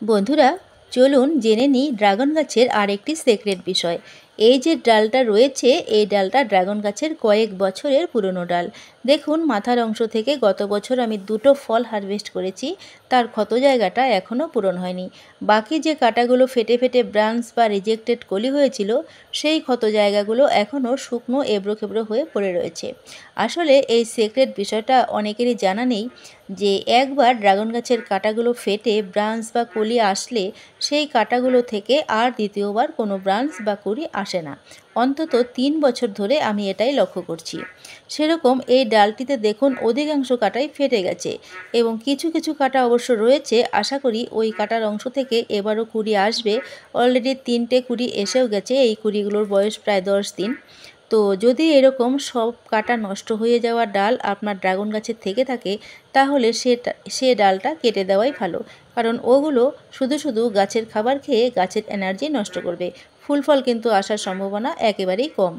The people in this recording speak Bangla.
বন্ধুরা, চলুন জেনে নিই ড্রাগন গাছের আরেকটি সিক্রেট বিষয়। এই যে ডালটা রয়েছে, এই ডালটা ড্রাগন গাছের কয়েক বছরের পুরনো ডাল। দেখুন, মাথার অংশ থেকে গত বছর আমি দুটো ফল হারভেস্ট করেছি, তার ক্ষত জায়গাটা এখনও পূরণ হয়নি। বাকি যে কাঁটাগুলো ফেটে ফেটে ব্রাঞ্চ বা রিজেক্টেড কলি হয়েছিল, সেই ক্ষত জায়গাগুলো এখনও শুকনো এবড়ো খেবড়ো হয়ে পড়ে রয়েছে। আসলে এই সিক্রেট বিষয়টা অনেকেরই জানা নেই যে একবার ড্রাগন গাছের কাঁটাগুলো ফেটে ব্রাঞ্চ বা কলি আসলে সেই কাঁটাগুলো থেকে আর দ্বিতীয়বার কোনো ব্রাঞ্চ বা কলি আসে না। অন্তত 3 বছর ধরে আমি এটাই লক্ষ্য করছি। সেরকম এই ডালটিতে দেখুন, অধিকাংশ কাঁটাই ফেটে গেছে এবং কিছু কিছু কাঁটা অবশ্য রয়েছে। আশা করি ওই কাঁটার অংশ থেকে এবারও কুড়ি আসবে। অলরেডি 3টে কুড়ি এসেও গেছে। এই কুড়িগুলোর বয়স প্রায় 10 দিন। তো যদি এরকম সব কাটা নষ্ট হয়ে যাওয়া ডাল আপনার ড্রাগন গাছের থেকে থাকে, তাহলে সে ডালটা কেটে দেওয়াই ভালো। কারণ ওগুলো শুধু শুধু গাছের খাবার খেয়ে গাছের এনার্জি নষ্ট করবে। ফুল ফল কিন্তু আসার সম্ভাবনা একেবারেই কম।